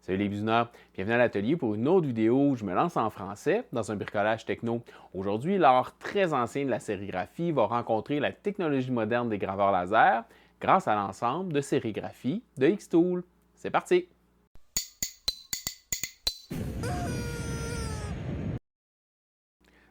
Salut les busineurs, bienvenue à l'atelier pour une autre vidéo où je me lance en français dans un bricolage techno. Aujourd'hui, l'art très ancien de la sérigraphie va rencontrer la technologie moderne des graveurs laser grâce à l'ensemble de sérigraphie de Xtool. C'est parti!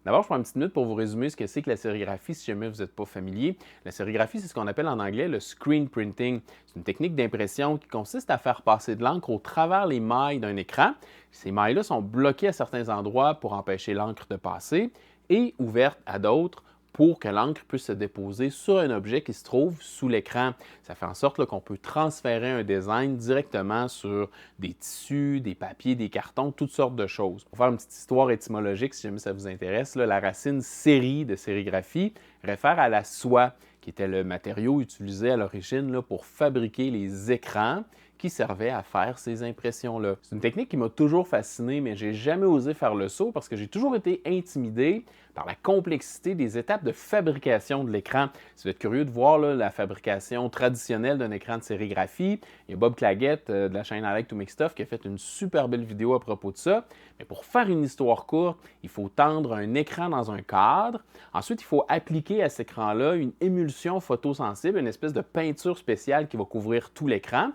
D'abord, je prends une petite minute pour vous résumer ce que c'est que la sérigraphie si jamais vous n'êtes pas familier. La sérigraphie, c'est ce qu'on appelle en anglais le screen printing. C'est une technique d'impression qui consiste à faire passer de l'encre au travers les mailles d'un écran. Ces mailles-là sont bloquées à certains endroits pour empêcher l'encre de passer et ouvertes à d'autres pour que l'encre puisse se déposer sur un objet qui se trouve sous l'écran. Ça fait en sorte qu'on peut transférer un design directement sur des tissus, des papiers, des cartons, toutes sortes de choses. Pour faire une petite histoire étymologique, si jamais ça vous intéresse, la racine série de sérigraphie réfère à la soie, qui était le matériau utilisé à l'origine pour fabriquer les écrans qui servaient à faire ces impressions-là. C'est une technique qui m'a toujours fasciné, mais j'ai jamais osé faire le saut parce que j'ai toujours été intimidé par la complexité des étapes de fabrication de l'écran. Si vous êtes curieux de voir la fabrication traditionnelle d'un écran de sérigraphie, il y a Bob Claggett de la chaîne I Like to Make Stuff qui a fait une super belle vidéo à propos de ça. Mais pour faire une histoire courte, il faut tendre un écran dans un cadre. Ensuite, il faut appliquer à cet écran-là une émulsion photosensible, une espèce de peinture spéciale qui va couvrir tout l'écran.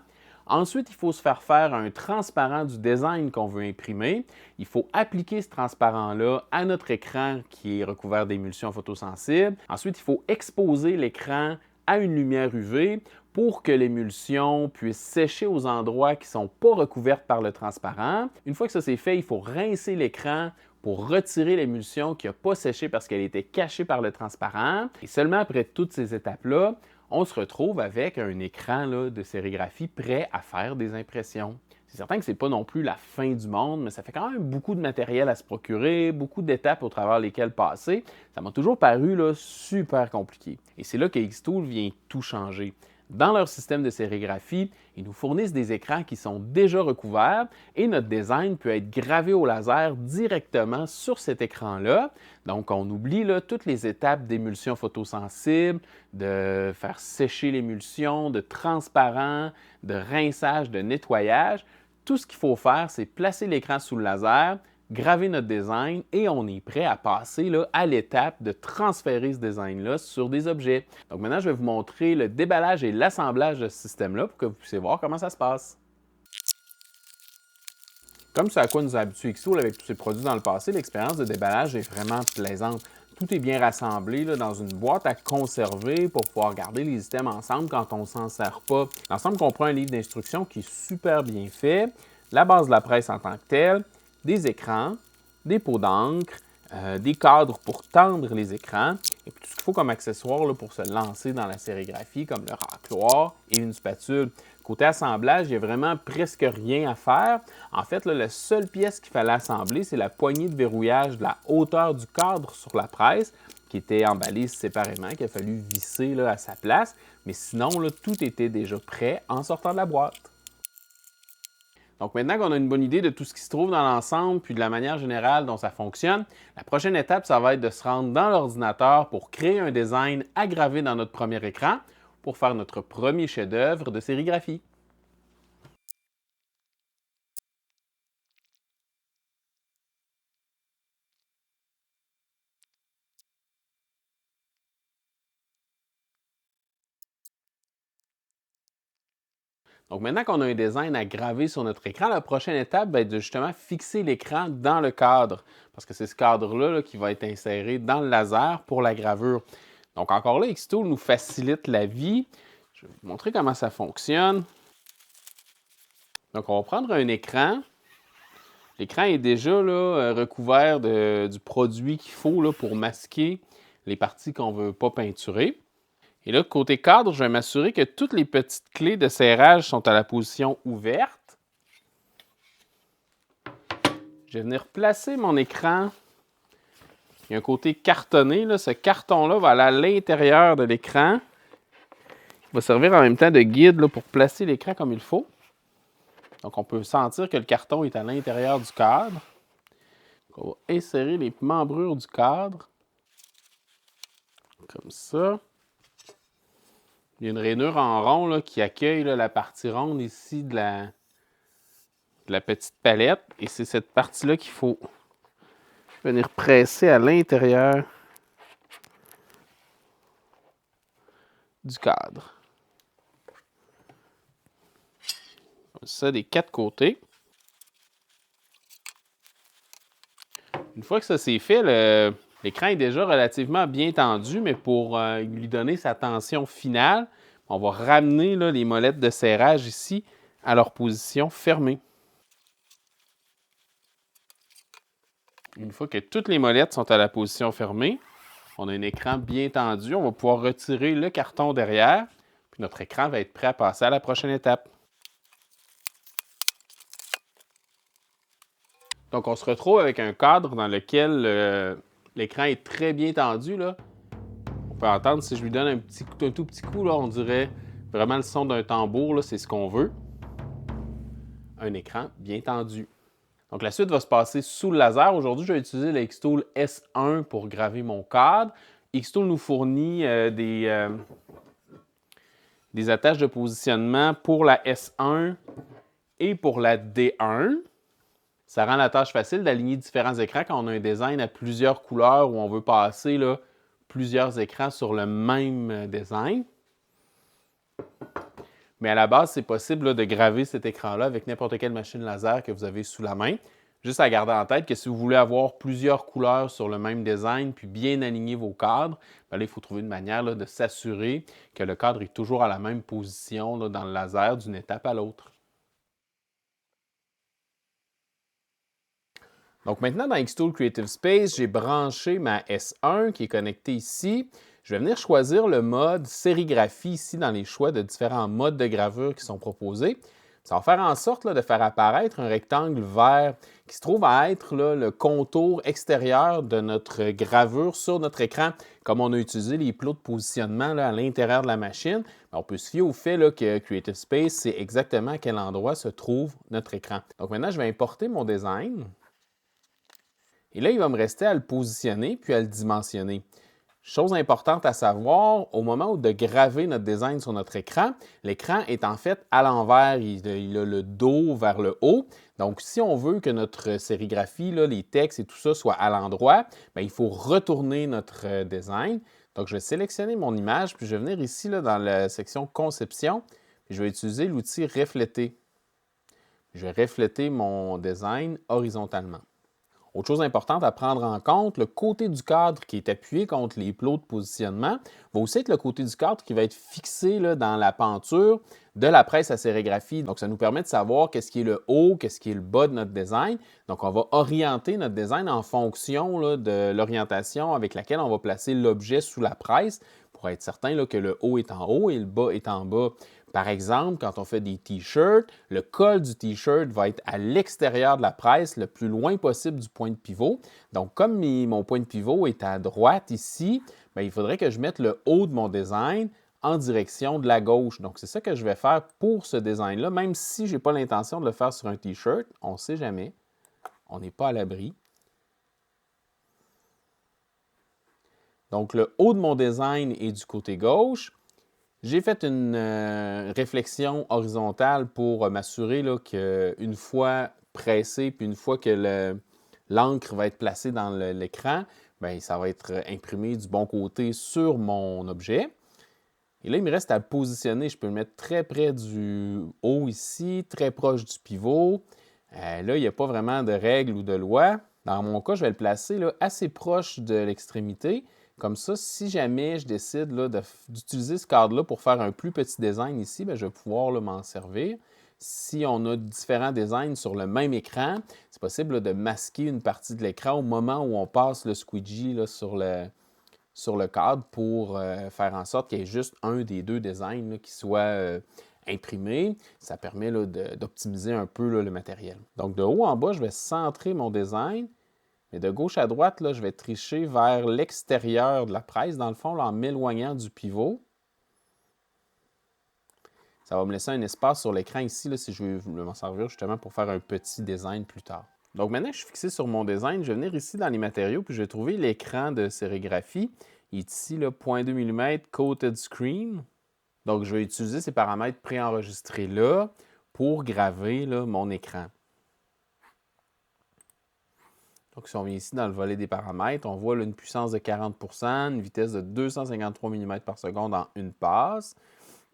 Ensuite, il faut se faire un transparent du design qu'on veut imprimer. Il faut appliquer ce transparent-là à notre écran qui est recouvert d'émulsion photosensible. Ensuite, il faut exposer l'écran à une lumière UV pour que l'émulsion puisse sécher aux endroits qui ne sont pas recouverts par le transparent. Une fois que ça c'est fait, il faut rincer l'écran pour retirer l'émulsion qui n'a pas séché parce qu'elle était cachée par le transparent. Et seulement après toutes ces étapes-là, on se retrouve avec un écran de sérigraphie prêt à faire des impressions. C'est certain que ce n'est pas non plus la fin du monde, mais ça fait quand même beaucoup de matériel à se procurer, beaucoup d'étapes au travers lesquelles passer. Ça m'a toujours paru super compliqué. Et c'est là que Xtool vient tout changer. Dans leur système de sérigraphie, ils nous fournissent des écrans qui sont déjà recouverts et notre design peut être gravé au laser directement sur cet écran-là. Donc, on oublie toutes les étapes d'émulsion photosensible, de faire sécher l'émulsion, de transparent, de rinçage, de nettoyage. Tout ce qu'il faut faire, c'est placer l'écran sous le laser, graver notre design et on est prêt à passer à l'étape de transférer ce design-là sur des objets. Donc maintenant, je vais vous montrer le déballage et l'assemblage de ce système-là pour que vous puissiez voir comment ça se passe. Comme c'est à quoi nous a habitué Xtool avec tous ses produits dans le passé, l'expérience de déballage est vraiment plaisante. Tout est bien rassemblé dans une boîte à conserver pour pouvoir garder les items ensemble quand on ne s'en sert pas. L'ensemble comprend un livre d'instructions qui est super bien fait, la base de la presse en tant que telle, des écrans, des pots d'encre, des cadres pour tendre les écrans, et puis tout ce qu'il faut comme accessoire pour se lancer dans la sérigraphie, comme le racloir et une spatule. Côté assemblage, il n'y a vraiment presque rien à faire. En fait, la seule pièce qu'il fallait assembler, c'est la poignée de verrouillage de la hauteur du cadre sur la presse, qui était emballée séparément, qu'il a fallu visser à sa place. Mais sinon, tout était déjà prêt en sortant de la boîte. Donc maintenant qu'on a une bonne idée de tout ce qui se trouve dans l'ensemble, puis de la manière générale dont ça fonctionne, la prochaine étape, ça va être de se rendre dans l'ordinateur pour créer un design à graver dans notre premier écran pour faire notre premier chef-d'œuvre de sérigraphie. Donc maintenant qu'on a un design à graver sur notre écran, la prochaine étape va être de justement fixer l'écran dans le cadre, parce que c'est ce cadre-là qui va être inséré dans le laser pour la gravure. Donc encore là, Xtool nous facilite la vie. Je vais vous montrer comment ça fonctionne. Donc on va prendre un écran. L'écran est déjà recouvert du produit qu'il faut pour masquer les parties qu'on ne veut pas peinturer. Et là, côté cadre, je vais m'assurer que toutes les petites clés de serrage sont à la position ouverte. Je vais venir placer mon écran. Il y a un côté cartonné. Ce carton-là va aller à l'intérieur de l'écran. Il va servir en même temps de guide pour placer l'écran comme il faut. Donc, on peut sentir que le carton est à l'intérieur du cadre. Donc, on va insérer les membrures du cadre. Comme ça. Il y a une rainure en rond qui accueille la partie ronde ici de la petite palette et c'est cette partie-là qu'il faut venir presser à l'intérieur du cadre. Comme ça, des 4 côtés. Une fois que ça c'est fait, l'écran est déjà relativement bien tendu, mais pour lui donner sa tension finale, on va ramener là, les molettes de serrage ici à leur position fermée. Une fois que toutes les molettes sont à la position fermée, on a un écran bien tendu. On va pouvoir retirer le carton derrière, puis notre écran va être prêt à passer à la prochaine étape. Donc, on se retrouve avec un cadre dans lequel l'écran est très bien tendu. Là. On peut entendre, si je lui donne un tout petit coup, là, on dirait vraiment le son d'un tambour. C'est ce qu'on veut. Un écran bien tendu. Donc, la suite va se passer sous le laser. Aujourd'hui, je vais utiliser le Xtool S1 pour graver mon cadre. Xtool nous fournit des attaches de positionnement pour la S1 et pour la D1. Ça rend la tâche facile d'aligner différents écrans quand on a un design à plusieurs couleurs où on veut passer là, plusieurs écrans sur le même design. Mais à la base, c'est possible là, de graver cet écran-là avec n'importe quelle machine laser que vous avez sous la main. Juste à garder en tête que si vous voulez avoir plusieurs couleurs sur le même design puis bien aligner vos cadres, bien là, il faut trouver une manière là, de s'assurer que le cadre est toujours à la même position là, dans le laser d'une étape à l'autre. Donc maintenant, dans Xtool Creative Space, j'ai branché ma S1 qui est connectée ici. Je vais venir choisir le mode sérigraphie ici dans les choix de différents modes de gravure qui sont proposés. Ça va faire en sorte là, de faire apparaître un rectangle vert qui se trouve à être là, le contour extérieur de notre gravure sur notre écran. Comme on a utilisé les plots de positionnement là, à l'intérieur de la machine, on peut se fier au fait là, que Creative Space sait exactement à quel endroit se trouve notre écran. Donc maintenant, je vais importer mon design. Et là, il va me rester à le positionner puis à le dimensionner. Chose importante à savoir, au moment où de graver notre design sur notre écran, l'écran est en fait à l'envers, il a le dos vers le haut. Donc, si on veut que notre sérigraphie, là, les textes et tout ça soient à l'endroit, il faut retourner notre design. Donc, je vais sélectionner mon image, puis je vais venir ici là, dans la section Conception, puis je vais utiliser l'outil Refléter. Je vais refléter mon design horizontalement. Autre chose importante à prendre en compte, le côté du cadre qui est appuyé contre les plots de positionnement va aussi être le côté du cadre qui va être fixé là, dans la penture de la presse à sérigraphie. Donc, ça nous permet de savoir qu'est-ce qui est le haut, qu'est-ce qui est le bas de notre design. Donc, on va orienter notre design en fonction là, de l'orientation avec laquelle on va placer l'objet sous la presse pour être certain là, que le haut est en haut et le bas est en bas. Par exemple, quand on fait des t-shirts, le col du t-shirt va être à l'extérieur de la presse, le plus loin possible du point de pivot. Donc, comme mon point de pivot est à droite ici, il faudrait que je mette le haut de mon design en direction de la gauche. Donc, c'est ça que je vais faire pour ce design-là, même si je n'ai pas l'intention de le faire sur un t-shirt. On ne sait jamais. On n'est pas à l'abri. Donc, le haut de mon design est du côté gauche. J'ai fait une réflexion horizontale pour m'assurer qu'une fois pressé, puis une fois que l'encre va être placée dans l'écran, ça va être imprimé du bon côté sur mon objet. Et là, il me reste à le positionner. Je peux le mettre très près du haut ici, très proche du pivot. Là, il n'y a pas vraiment de règle ou de loi. Dans mon cas, je vais le placer là, assez proche de l'extrémité. Comme ça, si jamais je décide d'utiliser ce cadre-là pour faire un plus petit design ici, je vais pouvoir m'en servir. Si on a différents designs sur le même écran, c'est possible là, de masquer une partie de l'écran au moment où on passe le squeegee là, sur le cadre pour faire en sorte qu'il y ait juste un des deux designs là, qui soit imprimé. Ça permet d'optimiser un peu là, le matériel. Donc, de haut en bas, je vais centrer mon design. Mais de gauche à droite, là, je vais tricher vers l'extérieur de la presse, dans le fond, là, en m'éloignant du pivot. Ça va me laisser un espace sur l'écran ici, là, si je veux m'en servir justement pour faire un petit design plus tard. Donc maintenant que je suis fixé sur mon design, je vais venir ici dans les matériaux, puis je vais trouver l'écran de sérigraphie. Il est ici, là, 0.2 mm Coated Screen. Donc je vais utiliser ces paramètres préenregistrés là pour graver là, mon écran. Donc, si on vient ici dans le volet des paramètres, on voit là, une puissance de 40 %, une vitesse de 253 mm par seconde en une passe.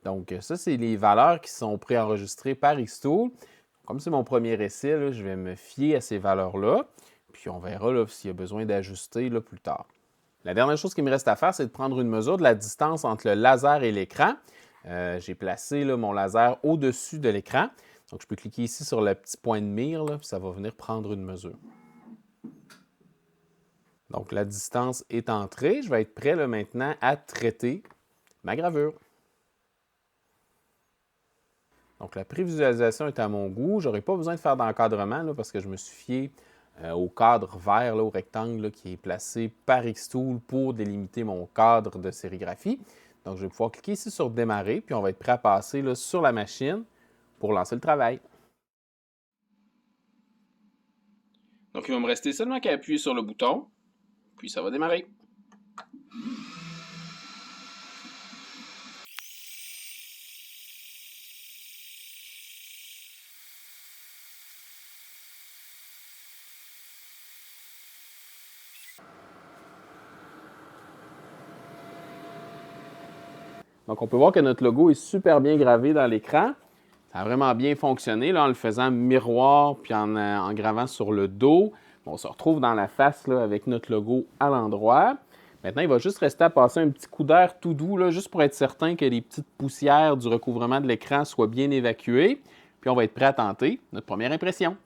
Donc, ça, c'est les valeurs qui sont préenregistrées par Xtool. Comme c'est mon premier essai, là, je vais me fier à ces valeurs-là. Puis, on verra s'il y a besoin d'ajuster plus tard. La dernière chose qu'il me reste à faire, c'est de prendre une mesure de la distance entre le laser et l'écran. J'ai placé là, mon laser au-dessus de l'écran. Donc, je peux cliquer ici sur le petit point de mire, là, puis ça va venir prendre une mesure. Donc, la distance est entrée. Je vais être prêt là, maintenant à traiter ma gravure. Donc, la prévisualisation est à mon goût. Je n'aurai pas besoin de faire d'encadrement là, parce que je me suis fié au cadre vert, là, au rectangle là, qui est placé par Xtool pour délimiter mon cadre de sérigraphie. Donc, je vais pouvoir cliquer ici sur Démarrer, puis on va être prêt à passer là, sur la machine pour lancer le travail. Donc, il va me rester seulement qu'à appuyer sur le bouton, puis ça va démarrer. Donc, on peut voir que notre logo est super bien gravé dans l'écran. Ça a vraiment bien fonctionné là, en le faisant miroir puis en gravant sur le dos. On se retrouve dans la face là, avec notre logo à l'endroit. Maintenant, il va juste rester à passer un petit coup d'air tout doux, là, juste pour être certain que les petites poussières du recouvrement de l'écran soient bien évacuées. Puis on va être prêt à tenter notre première impression.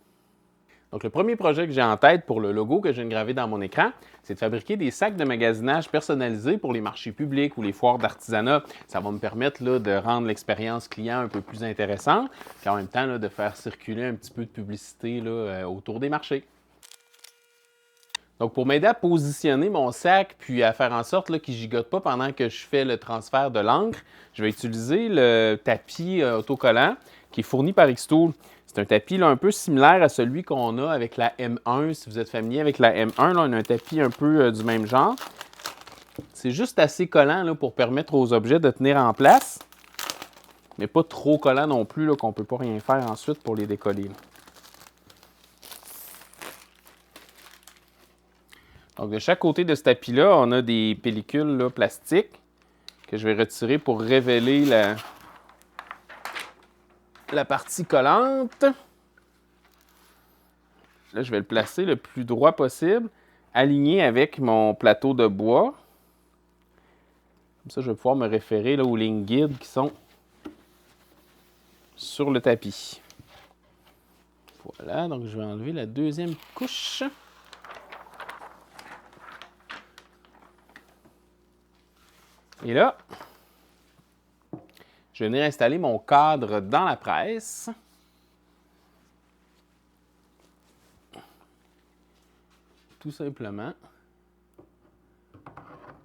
Donc, le premier projet que j'ai en tête pour le logo que je viens de graver dans mon écran, c'est de fabriquer des sacs de magasinage personnalisés pour les marchés publics ou les foires d'artisanat. Ça va me permettre là, de rendre l'expérience client un peu plus intéressante, puis en même temps là, de faire circuler un petit peu de publicité là, autour des marchés. Donc, pour m'aider à positionner mon sac puis à faire en sorte qu'il ne gigote pas pendant que je fais le transfert de l'encre, je vais utiliser le tapis autocollant qui est fourni par Xtool. C'est un tapis là, un peu similaire à celui qu'on a avec la M1. Si vous êtes familier avec la M1, là, on a un tapis un peu du même genre. C'est juste assez collant là, pour permettre aux objets de tenir en place, mais pas trop collant non plus qu'on ne peut pas rien faire ensuite pour les décoller. Là. Donc, de chaque côté de ce tapis-là, on a des pellicules là, plastiques que je vais retirer pour révéler la partie collante. Là, je vais le placer le plus droit possible, aligné avec mon plateau de bois. Comme ça, je vais pouvoir me référer là, aux lignes guides qui sont sur le tapis. Voilà, donc je vais enlever la deuxième couche. Et là, je vais venir installer mon cadre dans la presse. Tout simplement.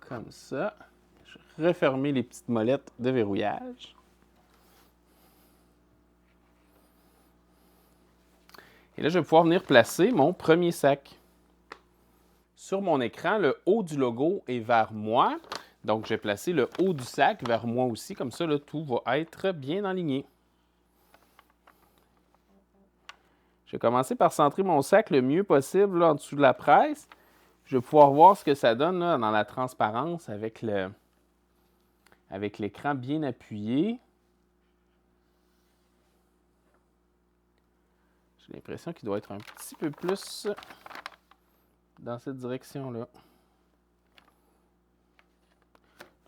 Comme ça. Je vais refermer les petites molettes de verrouillage. Et là, je vais pouvoir venir placer mon premier sac. Sur mon écran, le haut du logo est vers moi. Donc, je vais placer le haut du sac vers moi aussi. Comme ça, là, tout va être bien aligné. Je vais commencer par centrer mon sac le mieux possible là, en dessous de la presse. Je vais pouvoir voir ce que ça donne là, dans la transparence avec l'écran bien appuyé. J'ai l'impression qu'il doit être un petit peu plus dans cette direction-là.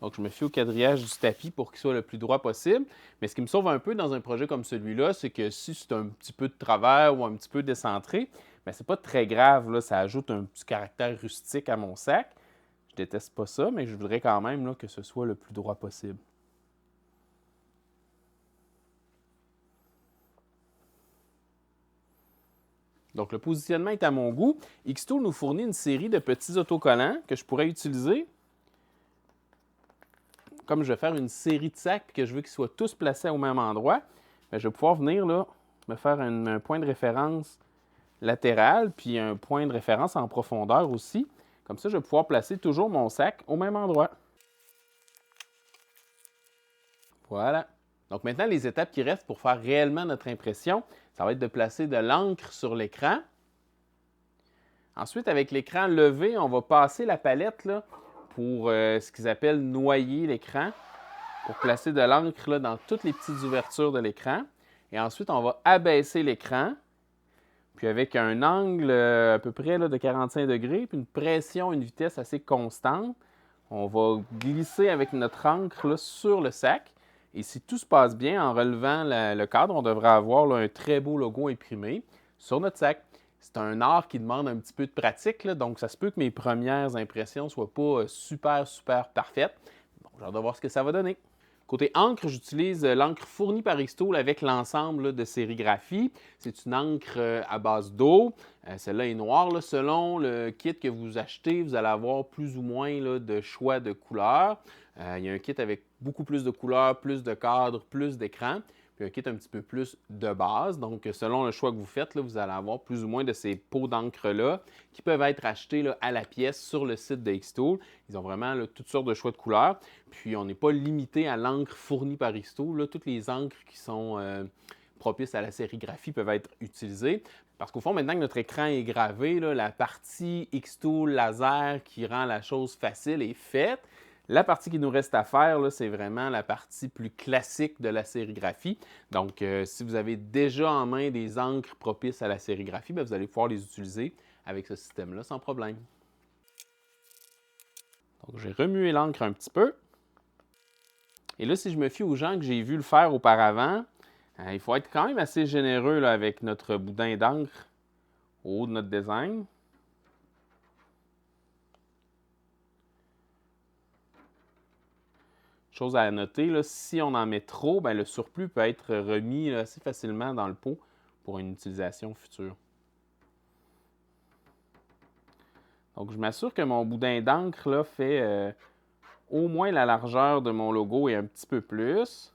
Donc, je me fie au quadrillage du tapis pour qu'il soit le plus droit possible. Mais ce qui me sauve un peu dans un projet comme celui-là, c'est que si c'est un petit peu de travers ou un petit peu décentré, bien, c'est pas très grave. Là, ça ajoute un petit caractère rustique à mon sac. Je déteste pas ça, mais je voudrais quand même là, que ce soit le plus droit possible. Donc, le positionnement est à mon goût. Xtool nous fournit une série de petits autocollants que je pourrais utiliser. Comme je vais faire une série de sacs et que je veux qu'ils soient tous placés au même endroit, bien, je vais pouvoir venir là, me faire un point de référence latéral puis un point de référence en profondeur aussi. Comme ça, je vais pouvoir placer toujours mon sac au même endroit. Voilà. Donc maintenant, les étapes qui restent pour faire réellement notre impression, ça va être de placer de l'encre sur l'écran. Ensuite, avec l'écran levé, on va passer la palette là, pour ce qu'ils appellent noyer l'écran, pour placer de l'encre dans toutes les petites ouvertures de l'écran. Et ensuite, on va abaisser l'écran, puis avec un angle à peu près là, de 45 degrés, puis une pression, une vitesse assez constante, on va glisser avec notre encre là, sur le sac. Et si tout se passe bien, en relevant le cadre, on devrait avoir là, un très beau logo imprimé sur notre sac. C'est un art qui demande un petit peu de pratique, là, donc ça se peut que mes premières impressions ne soient pas super parfaites. Bon, j'ai hâte de voir ce que ça va donner. Côté encre, j'utilise l'encre fournie par Xtool avec l'ensemble de sérigraphie. C'est une encre à base d'eau. Celle-là est noire. Là. Selon le kit que vous achetez, vous allez avoir plus ou moins là, de choix de couleurs. Il y a un kit avec beaucoup plus de couleurs, plus de cadres, plus d'écran. Puis un kit un petit peu plus de base. Donc, selon le choix que vous faites, là, vous allez avoir plus ou moins de ces pots d'encre-là qui peuvent être achetés là, à la pièce sur le site de Xtool. Ils ont vraiment là, toutes sortes de choix de couleurs. Puis, on n'est pas limité à l'encre fournie par Xtool. Là, toutes les encres qui sont propices à la sérigraphie peuvent être utilisées. Parce qu'au fond, maintenant que notre écran est gravé, là, la partie Xtool laser qui rend la chose facile est faite. La partie qui nous reste à faire, c'est vraiment la partie plus classique de la sérigraphie. Donc, si vous avez déjà en main des encres propices à la sérigraphie, bien, vous allez pouvoir les utiliser avec ce système-là sans problème. Donc, j'ai remué l'encre un petit peu. Et là, si je me fie aux gens que j'ai vus le faire auparavant, il faut être quand même assez généreux là, avec notre boudin d'encre au haut de notre design. Chose à noter, là, si on en met trop, bien, le surplus peut être remis là, assez facilement dans le pot pour une utilisation future. Donc, je m'assure que mon boudin d'encre là, fait au moins la largeur de mon logo et un petit peu plus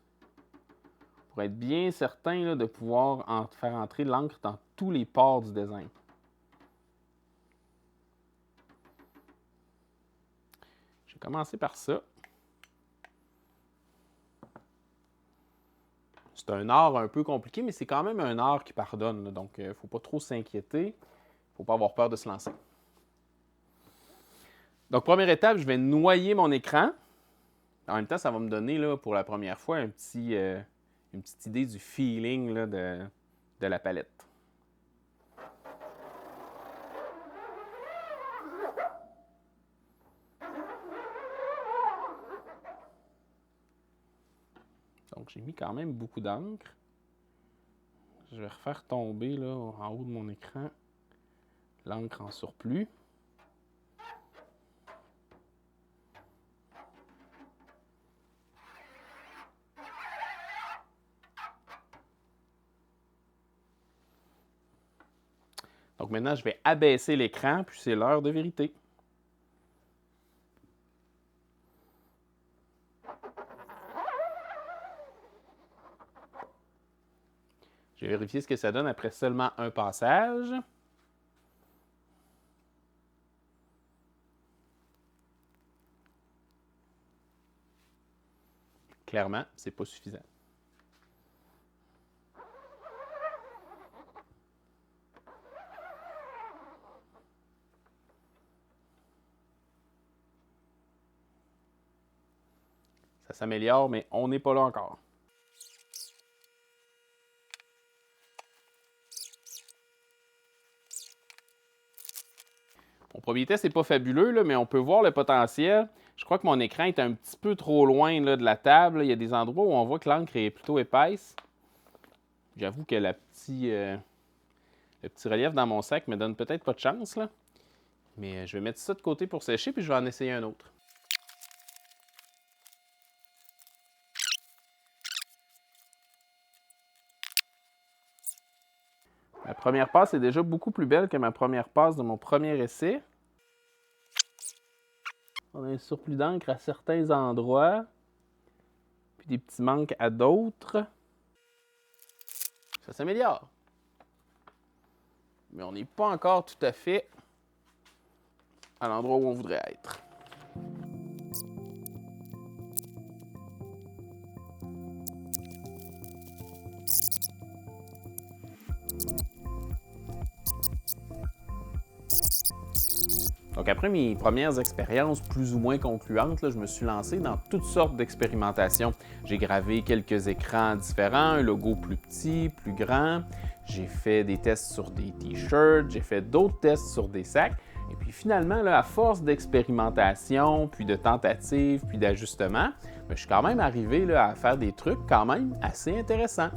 pour être bien certain là, de pouvoir faire entrer l'encre dans tous les pores du design. Je vais commencer par ça. C'est un art un peu compliqué, mais c'est quand même un art qui pardonne. Là, donc, il ne faut pas trop s'inquiéter. Il ne faut pas avoir peur de se lancer. Donc, première étape, je vais noyer mon écran. En même temps, ça va me donner, là, pour la première fois, une petite idée du feeling là, de la palette. Donc, j'ai mis quand même beaucoup d'encre. Je vais refaire tomber là, en haut de mon écran l'encre en surplus. Donc maintenant, je vais abaisser l'écran, puis c'est l'heure de vérité. Je vais vérifier ce que ça donne après seulement un passage. Clairement, c'est pas suffisant. Ça s'améliore, mais on n'est pas là encore. Mon premier test n'est pas fabuleux, là, mais on peut voir le potentiel. Je crois que mon écran est un petit peu trop loin là, de la table. Il y a des endroits où on voit que l'encre est plutôt épaisse. J'avoue que le petit relief dans mon sac me donne peut-être pas de chance. Là. Mais je vais mettre ça de côté pour sécher, puis je vais en essayer un autre. Ma première passe est déjà beaucoup plus belle que ma première passe de mon premier essai. On a un surplus d'encre à certains endroits, puis des petits manques à d'autres. Ça s'améliore. Mais on n'est pas encore tout à fait à l'endroit où on voudrait être. Donc après mes premières expériences plus ou moins concluantes, là, je me suis lancé dans toutes sortes d'expérimentations. J'ai gravé quelques écrans différents, un logo plus petit, plus grand. J'ai fait des tests sur des t-shirts, j'ai fait d'autres tests sur des sacs. Et puis finalement, là, à force d'expérimentation, puis de tentatives, puis d'ajustements, je suis quand même arrivé là, à faire des trucs quand même assez intéressants.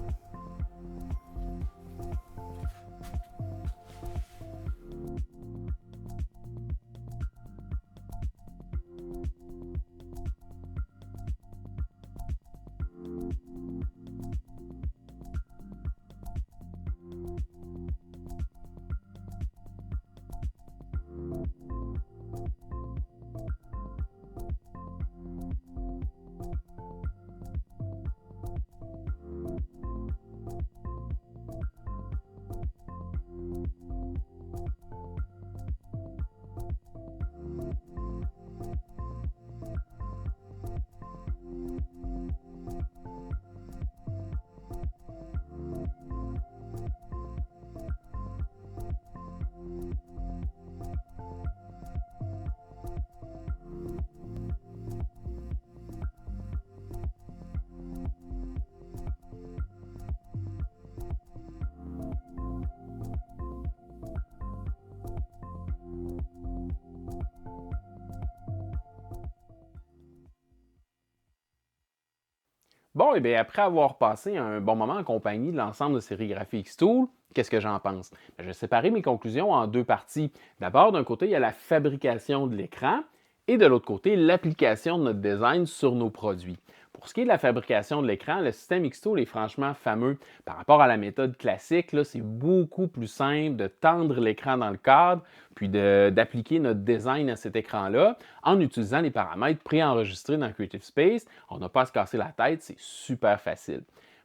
Bon, et bien après avoir passé un bon moment en compagnie de l'ensemble de Serigraphy Xtool, qu'est-ce que j'en pense? Je vais séparer mes conclusions en deux parties. D'abord, d'un côté, il y a la fabrication de l'écran et de l'autre côté, l'application de notre design sur nos produits. Pour ce qui est de la fabrication de l'écran, le système Xtool est franchement fameux. Par rapport à la méthode classique, c'est beaucoup plus simple de tendre l'écran dans le cadre, puis d'appliquer notre design à cet écran-là en utilisant les paramètres préenregistrés dans Creative Space. On n'a pas à se casser la tête, c'est super facile.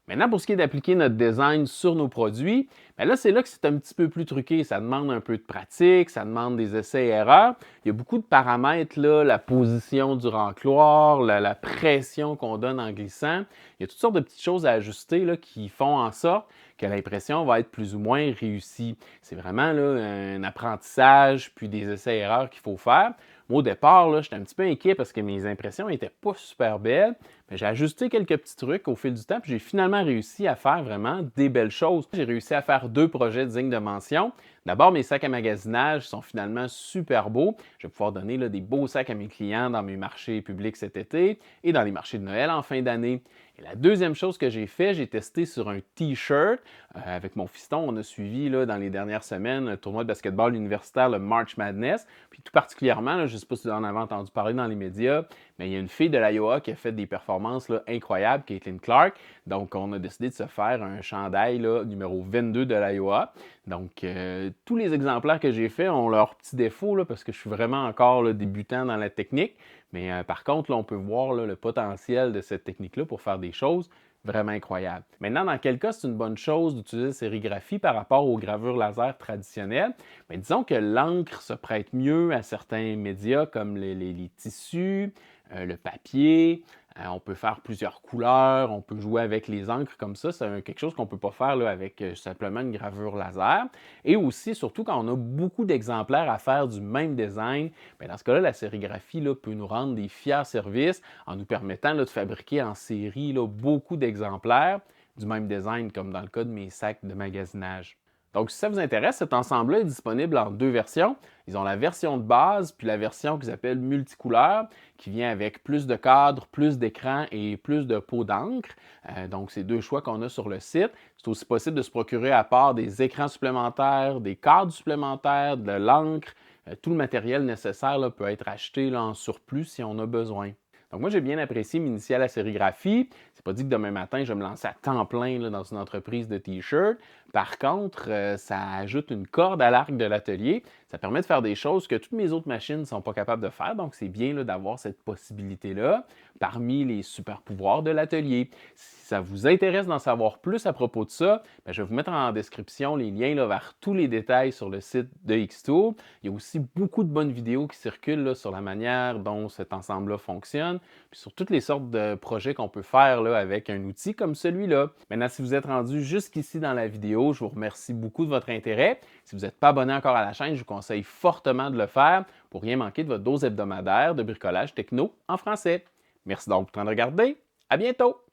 Maintenant, pour ce qui est d'appliquer notre design sur nos produits, bien là, c'est là que c'est un petit peu plus truqué. Ça demande un peu de pratique, ça demande des essais et erreurs. Il y a beaucoup de paramètres, là, la position du rancloir, la pression qu'on donne en glissant. Il y a toutes sortes de petites choses à ajuster là, qui font en sorte que l'impression va être plus ou moins réussie. C'est vraiment là, un apprentissage, puis des essais et erreurs qu'il faut faire. Moi, au départ, j'étais un petit peu inquiet parce que mes impressions n'étaient pas super belles. Mais j'ai ajusté quelques petits trucs au fil du temps, puis j'ai finalement réussi à faire vraiment des belles choses. J'ai réussi à faire deux projets dignes de mention. D'abord, mes sacs à magasinage sont finalement super beaux. Je vais pouvoir donner là, des beaux sacs à mes clients dans mes marchés publics cet été et dans les marchés de Noël en fin d'année. Et la deuxième chose que j'ai fait, j'ai testé sur un t-shirt. Avec mon fiston, on a suivi là, dans les dernières semaines un tournoi de basketball universitaire, le March Madness. Puis tout particulièrement, là, je ne sais pas si vous en avez entendu parler dans les médias, mais il y a une fille de l'Iowa qui a fait des performances là, incroyables, Caitlin Clark. Donc, on a décidé de se faire un chandail là, numéro 22 de l'Iowa. Donc, tous les exemplaires que j'ai faits ont leurs petits défauts là, parce que je suis vraiment encore là, débutant dans la technique. Mais par contre, là, on peut voir là, le potentiel de cette technique-là pour faire des choses vraiment incroyables. Maintenant, dans quel cas c'est une bonne chose d'utiliser sérigraphie par rapport aux gravures laser traditionnelles? Bien, disons que l'encre se prête mieux à certains médias comme les tissus, le papier. On peut faire plusieurs couleurs, on peut jouer avec les encres comme ça. C'est quelque chose qu'on ne peut pas faire là, avec simplement une gravure laser. Et aussi, surtout quand on a beaucoup d'exemplaires à faire du même design, bien, dans ce cas-là, la sérigraphie là, peut nous rendre des fiers services en nous permettant là, de fabriquer en série là, beaucoup d'exemplaires du même design, comme dans le cas de mes sacs de magasinage. Donc, si ça vous intéresse, cet ensemble-là est disponible en deux versions. Ils ont la version de base, puis la version qu'ils appellent multicouleur, qui vient avec plus de cadres, plus d'écran et plus de pots d'encre. Donc, c'est deux choix qu'on a sur le site. C'est aussi possible de se procurer à part des écrans supplémentaires, des cadres supplémentaires, de l'encre. Tout le matériel nécessaire là, peut être acheté là, en surplus si on a besoin. Donc moi, j'ai bien apprécié m'initier à la sérigraphie. C'est pas dit que demain matin, je vais me lancer à temps plein là, dans une entreprise de t-shirts. Par contre, ça ajoute une corde à l'arc de l'atelier. Ça permet de faire des choses que toutes mes autres machines ne sont pas capables de faire. Donc, c'est bien là, d'avoir cette possibilité-là parmi les super pouvoirs de l'atelier. Si ça vous intéresse d'en savoir plus à propos de ça, bien, je vais vous mettre en description les liens là, vers tous les détails sur le site de Xtool. Il y a aussi beaucoup de bonnes vidéos qui circulent là, sur la manière dont cet ensemble-là fonctionne, puis sur toutes les sortes de projets qu'on peut faire là, avec un outil comme celui-là. Maintenant, si vous êtes rendu jusqu'ici dans la vidéo, vidéo. Je vous remercie beaucoup de votre intérêt. Si vous n'êtes pas abonné encore à la chaîne, je vous conseille fortement de le faire pour rien manquer de votre dose hebdomadaire de bricolage techno en français. Merci donc pour le temps de regarder. À bientôt!